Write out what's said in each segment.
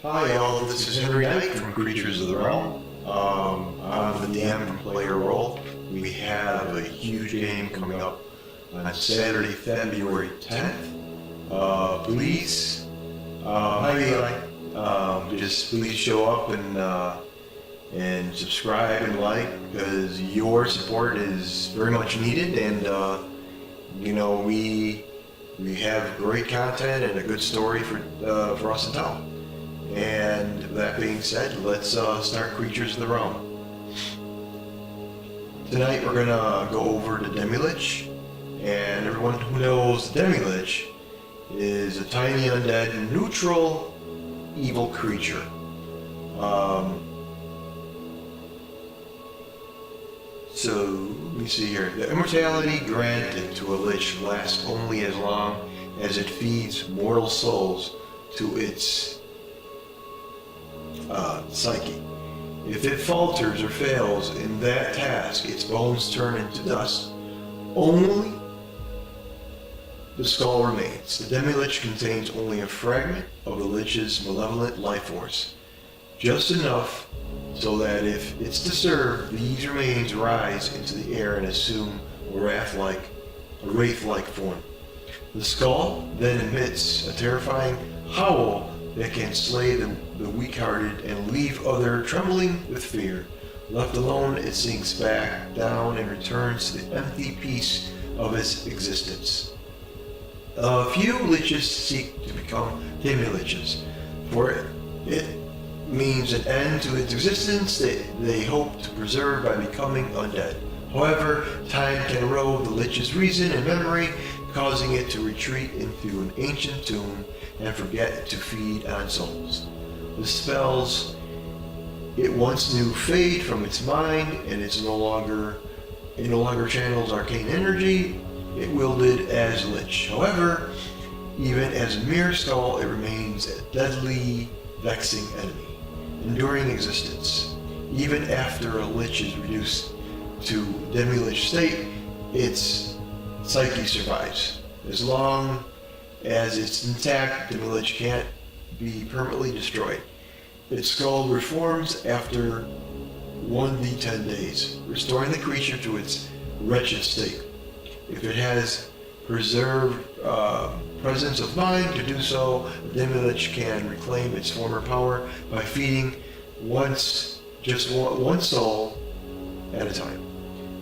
Hi all, this is Henry Knight from Creatures of the Realm. I'm the DM from Playerole. We have a huge game coming up on Saturday, February 10th. Please, hi Eli, just please show up and subscribe and like, because your support is very much needed, and we have great content and a good story for us to tell. And that being said, let's start Creatures of the Realm. Tonight we're gonna go over the Demi-Lich, and everyone who knows the Demi-Lich is a tiny undead neutral evil creature. So let me see here. The immortality granted to a Lich lasts only as long as it feeds mortal souls to its psyche. If it falters or fails in that task, its bones turn into dust. Only the skull remains. The Demi-Lich contains only a fragment of the Lich's malevolent life force, just enough so that if it's disturbed, these remains rise into the air and assume a wraith-like form. The skull then emits a terrifying howl that can slay the weak-hearted and leave other trembling with fear. Left alone, it sinks back down and returns to the empty peace of its existence. Few liches seek to become Demi-Liches, for it means an end to its existence that they hope to preserve by becoming undead. However, time can erode the lich's reason and memory, causing it to retreat into an ancient tomb and forget to feed on souls. The spells it once knew fade from its mind, and it no longer channels arcane energy it wielded as Lich. However, even as a mere skull, it remains a deadly, vexing enemy, enduring existence. Even after a Lich is reduced to Demi-Lich state, its psyche survives. As long as it's intact, the Demi-Lich can't be permanently destroyed. Its skull reforms after 1d10 days, restoring the creature to its wretched state. If it has preserved presence of mind to do so, the Demi-Lich can reclaim its former power by feeding just one soul at a time.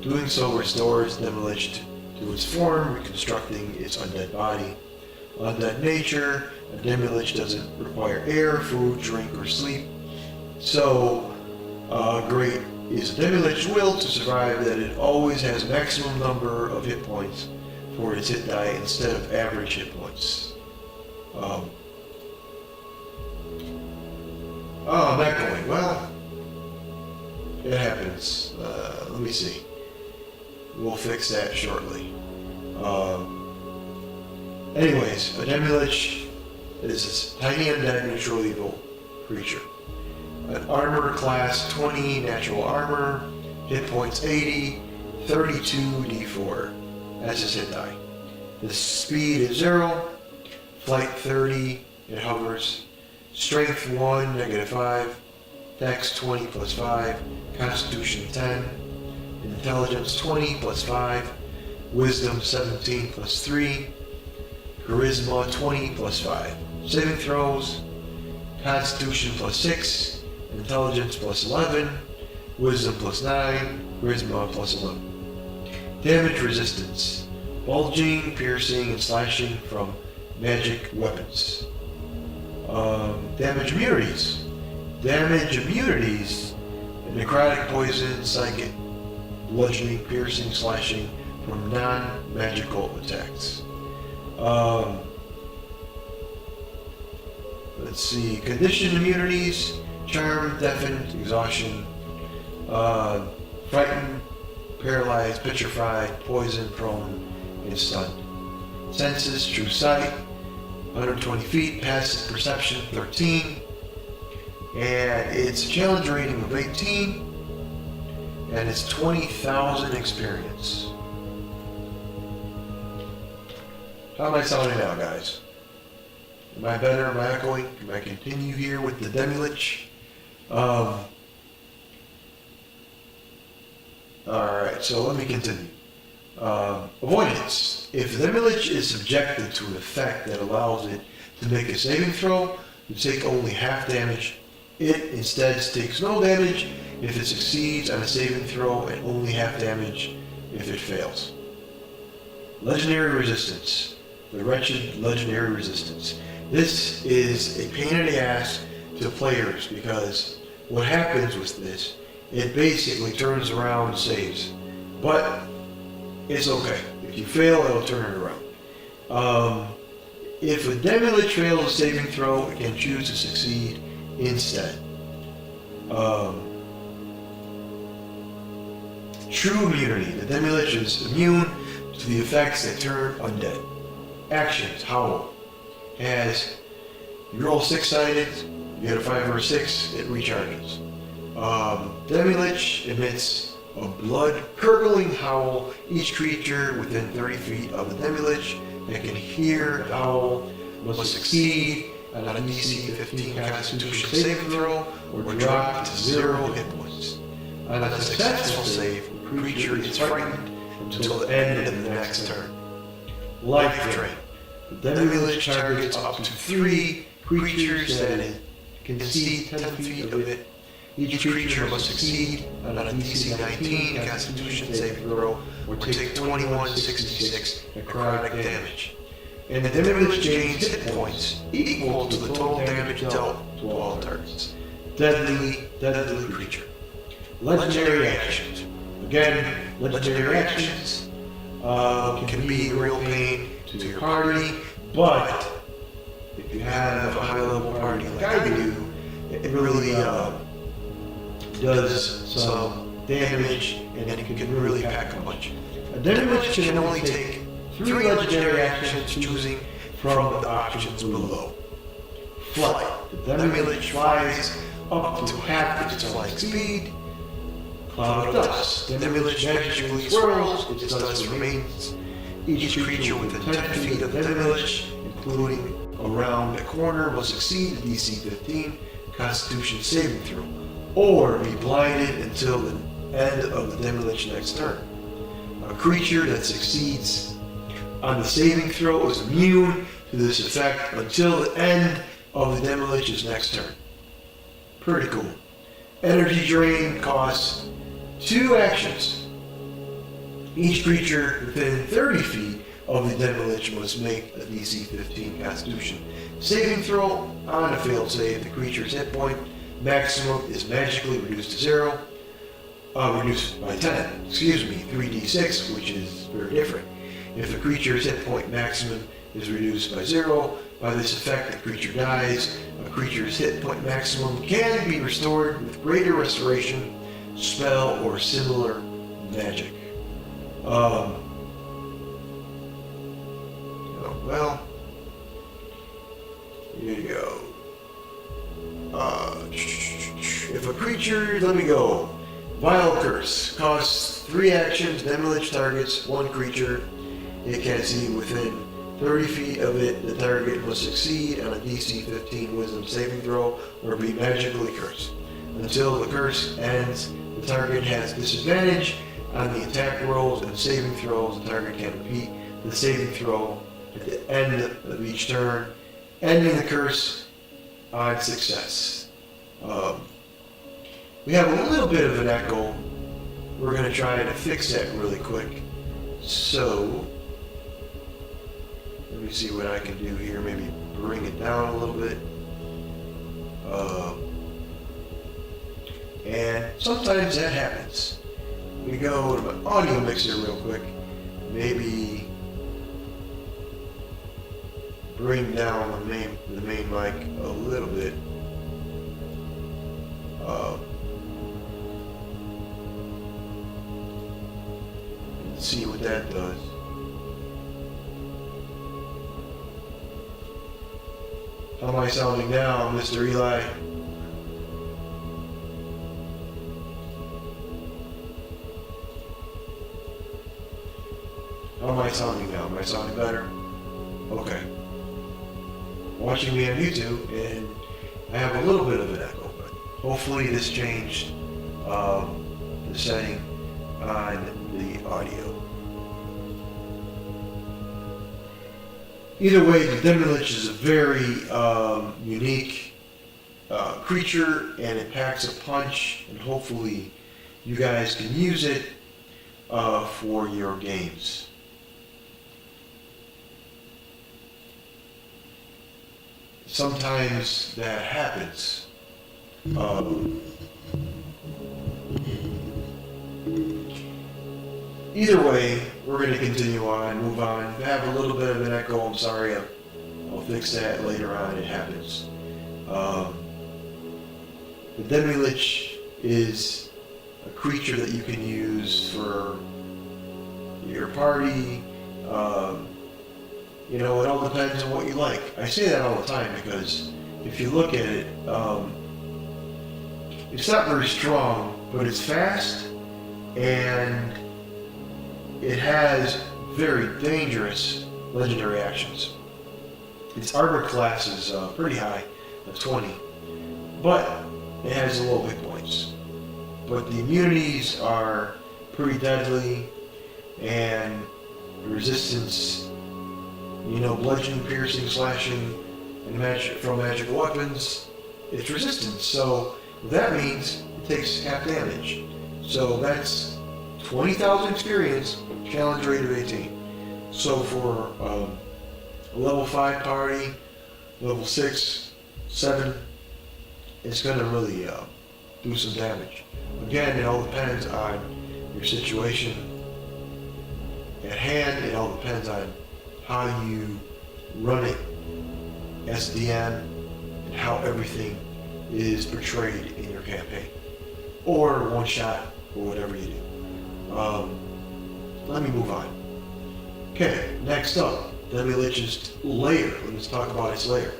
Doing so restores the Demi-Lich to its form, reconstructing its undead body. Undead nature, a Demi-Lich doesn't require air, food, drink, or sleep. So great is a Demi-Lich's will to survive that it always has a maximum number of hit points for its hit die instead of average hit points. That going. Well, it happens. Let me see. We'll fix that shortly. Anyways, a Demi-Lich is a tiny undead neutral evil creature. An armor class 20, natural armor, hit points 80, 32 d4. That's his hit die. The speed is 0, flight 30, it hovers, strength 1, -5, dex 20 plus 5, constitution 10, intelligence 20 plus 5, wisdom 17 plus 3, charisma 20 plus 5. Saving throws, constitution plus 6, intelligence plus 11, wisdom plus 9, charisma plus 11. Damage resistance, bulging, piercing, and slashing from magic weapons. Damage immunities. Damage immunities, necrotic, poison, psychic, bludgeoning, piercing, slashing from non-magical attacks. Let's see, condition immunities, charm, deafened, exhaustion, frightened, paralyzed, petrified, poisoned, prone, and stunned. Senses, true sight, 120 feet, passive perception, 13, and it's a challenge rating of 18, and it's 20,000 experience. How am I sounding now, guys? Am I better? Am I echoing? Can I continue here with the demi-lich? Alright, so let me continue. Avoidance. If the demi-lich is subjected to an effect that allows it to make a saving throw, you take only half damage. It instead takes no damage if it succeeds on a saving throw and only half damage if it fails. Legendary resistance. The wretched legendary resistance. This is a pain in the ass to players because what happens with this, it basically turns around and saves. But it's okay. If you fail, it'll turn it around. If a demi-lich fails a saving throw, it can choose to succeed instead. True immunity. The demi-lich is immune to the effects that turn undead. Actions. Howl. As you roll 6-sided, you get a 5 or a 6, it recharges. Demi-lich emits a blood-curdling howl. Each creature within 30 feet of the demi-lich that can hear the howl must succeed on a DC 15 Constitution saving throw or drop to 0 hit points. On a successful save, the creature is frightened until the end of the next turn. Life Drain. The demi-lich targets up to 3 creatures that can see 10 feet of it. Each creature must succeed on a DC 19 Constitution saving throw or take 2166 necrotic damage. And the demi-lich gains hit points equal to the total damage dealt to all targets. Deadly creature. Legendary actions. Again, legendary actions can be a real pain to your party, but if you have a high-level party like I do, it really does some damage, and it can really pack a punch. A demi-lich can only take 3 legendary actions, choosing from the options below. Flight. The demi-lich flies up to half its flying speed. Cloud of dust. The demi-lich magically swirls, its dust remains. Each creature within 10 feet of the demi-lich, including around the corner, must succeed a DC 15 Constitution saving throw, or be blinded until the end of the demi-lich next turn. A creature that succeeds on the saving throw is immune to this effect until the end of the demi-lich's next turn. Pretty cool. Energy Drain costs 2 actions. Each creature within 30 feet of the demi-lich must make a DC 15 Constitution saving throw. On a failed save, the creature's hit point maximum is magically reduced to 0. Reduced by 10. 3d6, which is very different. If the creature's hit point maximum is reduced by 0, by this effect the creature dies. A creature's hit point maximum can be restored with greater restoration, spell, or similar magic. Well, here you go. If a creature, let me go. Vile Curse costs 3 actions. Demi-lich targets 1 creature it can see within 30 feet of it. The target must succeed on a DC 15 Wisdom saving throw or be magically cursed. Until the curse ends, the target has disadvantage on the attack rolls and saving throws. The target can repeat the saving throw at the end of each turn, ending the curse on success. We have a little bit of an echo. We're going to try to fix that really quick. So, let me see what I can do here. Maybe bring it down a little bit. And sometimes that happens. We go to my audio mixer real quick. Maybe bring down the main mic a little bit. Let's see what that does. How am I sounding now, Mr. Eli? How am I sounding now? Am I sounding better? Okay. watching me on YouTube, and I have a little bit of an echo, but hopefully this changed the setting on the audio. Either way, the Demilich is a very unique creature, and it packs a punch, and hopefully you guys can use it for your games. Sometimes that happens. Either way, we're going to continue on, move on. If I have a little bit of an echo, I'm sorry. I'll fix that later on. It happens. The Demilich is a creature that you can use for your party. You know, it all depends on what you like. I say that all the time because if you look at it, it's not very strong, but it's fast, and it has very dangerous legendary actions. Its armor class is pretty high, at 20, but it has low hit points. But the immunities are pretty deadly, and the resistance, you know, bludgeoning, piercing, slashing, and from magical weapons, it's resistance. So that means it takes half damage. So that's 20,000 experience, challenge rate of 18. So for a level 5 party, level 6, 7, it's going to really do some damage. Again, it all depends on your situation at hand. It all depends on how you run it, SDM, and how everything is portrayed in your campaign, or one shot, or whatever you do. Let me move on. Okay, next up, Demilich's lair. Let's talk about its lair.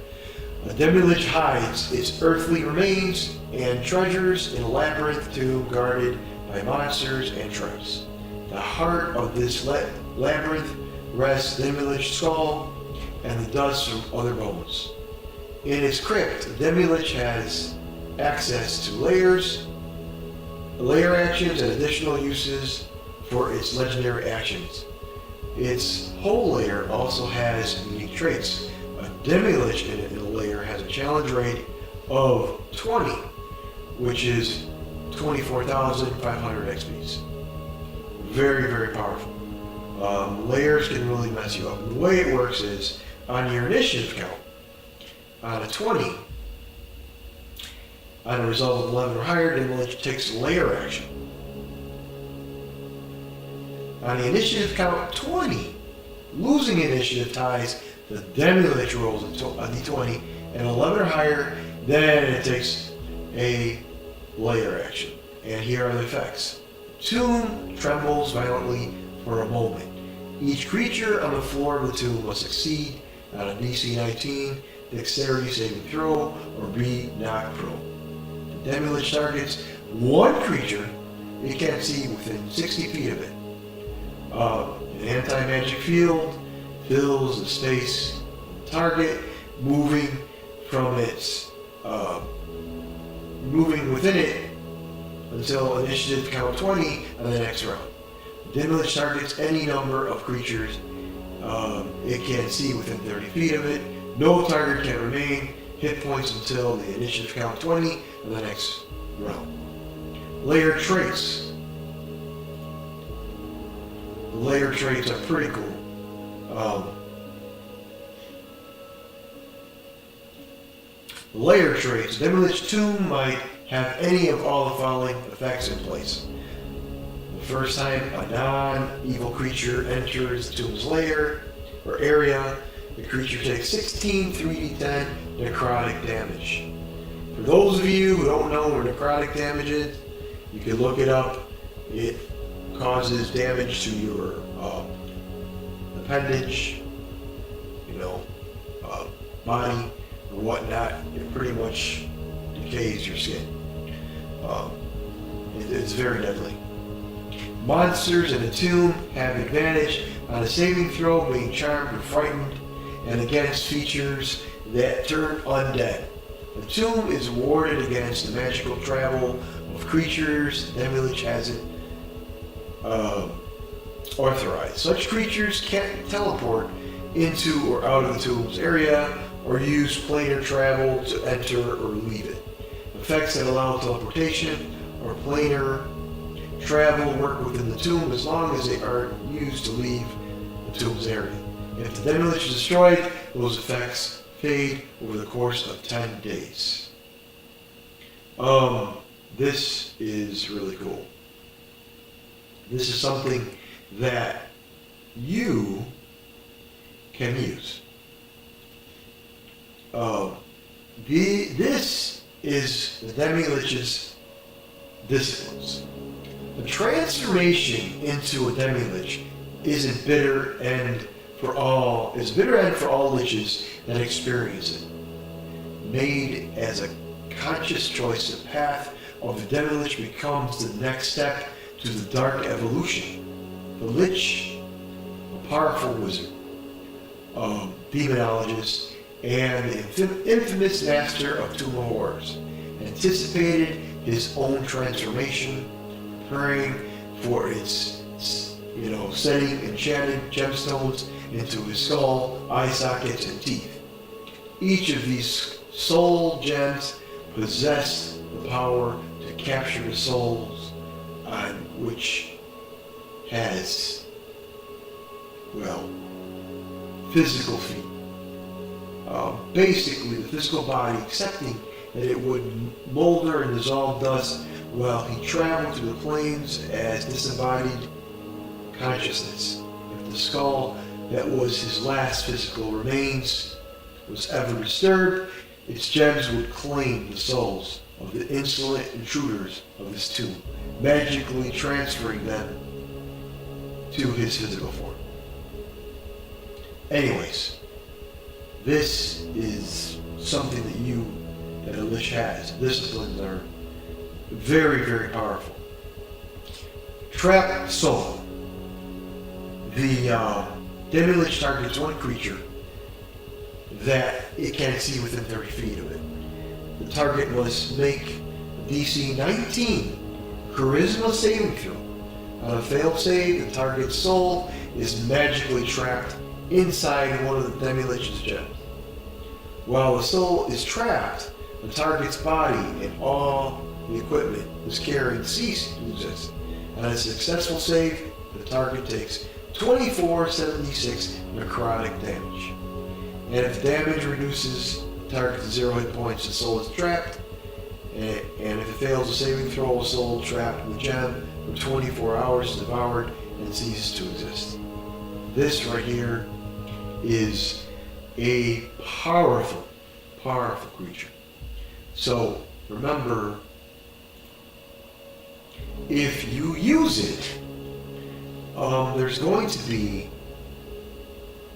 Demilich hides its earthly remains and treasures in a labyrinth tomb guarded by monsters and traps. The heart of this labyrinth rests Demilich's skull and the dust from other bones. In its crypt, Demilich has access to layers, layer actions, and additional uses for its legendary actions. Its whole layer also has unique traits. A Demilich in a layer has a challenge rate of 20, which is 24,500 XPs. Very, very powerful. Layers can really mess you up. The way it works is, on your initiative count, on a 20, on a result of 11 or higher, Demilich takes layer action. On the initiative count 20, losing initiative ties, the Demilich rolls a d20, and 11 or higher, then it takes a layer action. And here are the effects. Tomb trembles violently for a moment. Each creature on the floor of the tomb must succeed on a DC 19 dexterity saving throw or be knocked prone. The Demilich targets one creature it can't see within 60 feet of it. An anti-magic field fills the space target, moving within it until initiative count 20 on the next round. Demilich targets any number of creatures it can see within 30 feet of it. No target can remain hit points until the initiative count 20 on the next round. Layer traits. The layer traits are pretty cool. Layer traits. Demilich tomb might have any of all the following effects in place. The first time a non-evil creature enters the tomb's lair or area, the creature takes 16 3d10 necrotic damage. For those of you who don't know what necrotic damage is, you can look it up. It causes damage to your appendage, body, or whatnot. It pretty much decays your skin. It's very deadly. Monsters in a tomb have advantage on a saving throw, being charmed or frightened, and against features that turn undead. The tomb is warded against the magical travel of creatures the Demilich hasn't authorized. Such creatures can't teleport into or out of the tomb's area or use planar travel to enter or leave it. Effects that allow teleportation or planar travel work within the tomb as long as they aren't used to leave the tomb's area. If the Demilich is destroyed, those effects fade over the course of 10 days. This is really cool. This is something that you can use. This is the Demilich's disciplines. The transformation into a Demilich is bitter end for all liches that experience it. Made as a conscious choice, the path of the Demilich becomes the next step to the dark evolution. The Lich, a powerful wizard, demonologist, and the infamous master of tomb of horrors, anticipated his own transformation, preparing for its, setting enchanted gemstones into his skull, eye sockets, and teeth. Each of these soul gems possessed the power to capture the souls on which has, physical feet. Basically, the physical body accepting that it would molder and dissolve dust while he traveled through the planes as disembodied consciousness. If the skull that was his last physical remains was ever disturbed, its gems would claim the souls of the insolent intruders of his tomb, magically transferring them to his physical form. Anyways, this is something that a Lich has. Disciplines are very, very powerful. Trap Soul. The Demilich targets one creature that it can't see within 30 feet of it. The target must make a DC 19 Charisma saving throw. On a failed save, the target's soul is magically trapped inside one of the Demilich's gems. While the soul is trapped, the target's body and all the equipment is carrying cease to exist. On a successful save, the target takes 2476 necrotic damage. And if damage reduces the target to 0 hit points, the soul is trapped. And if it fails a saving throw, the soul trapped in the gem for 24 hours is devoured and ceases to exist. This right here is a powerful, powerful creature. So remember, if you use it, there's going to be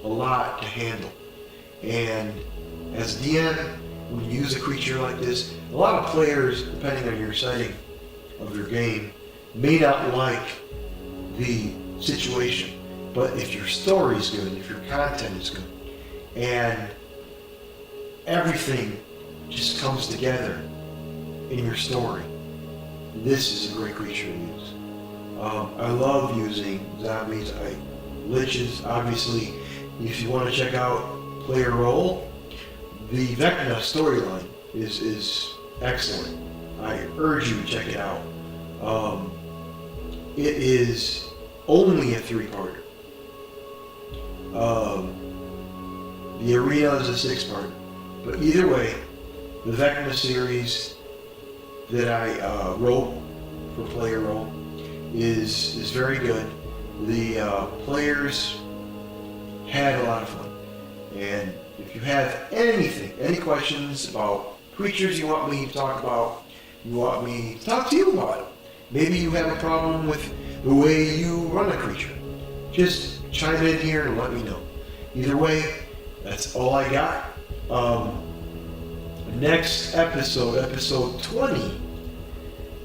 a lot to handle. And as a DM, when you use a creature like this, a lot of players, depending on your setting of your game, may not like the situation. But if your story is good, if your content is good, and everything just comes together in your story, this is a great creature to use. I love using zombies, liches, obviously. If you want to check out Playerole, the Vecna storyline is excellent. I urge you to check it out. It is only a 3-parter. The arena is a 6-part. But either way, the Vecna series that I wrote for Playerole is very good. The players had a lot of fun. And if you have any questions about creatures you want me to talk about, you want me to talk to you about it, maybe you have a problem with the way you run a creature, just chime in here and let me know. Either way, that's all I got. Next episode 20,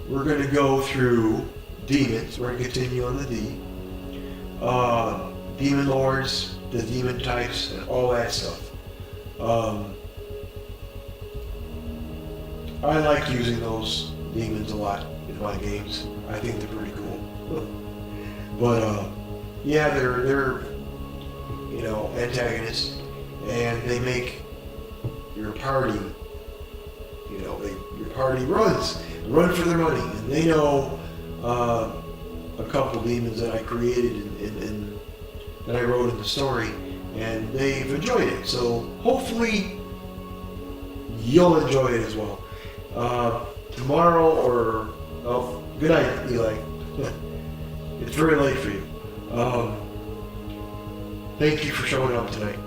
we're going to go through demons. We're going to continue on the D. Demon lords, the demon types, and all that stuff. I like using those demons a lot in my games. I think they're pretty cool. But yeah, they're antagonists, and they make your party, your party run for their money, and they know a couple demons that I created and that I wrote in the story, and they've enjoyed it. So hopefully you'll enjoy it as well. Tomorrow good night, Eli. It's very late for you. Thank you for showing up tonight.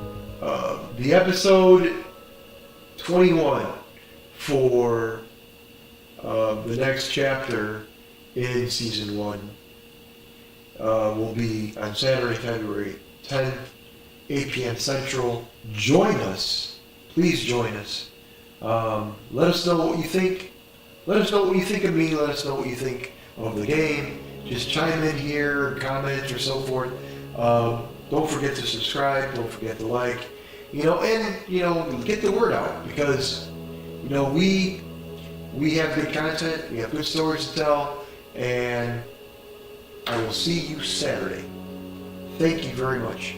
The episode 21 for the next chapter in season 1 will be on Saturday, February 10th, 8 p.m. Central. Join us. Please join us. Let us know what you think. Let us know what you think of me. Let us know what you think of the game. Just chime in here, comment, or so forth. Don't forget to subscribe. Don't forget to like. And get the word out, because we have good content. We have good stories to tell, and I will see you Saturday. Thank you very much.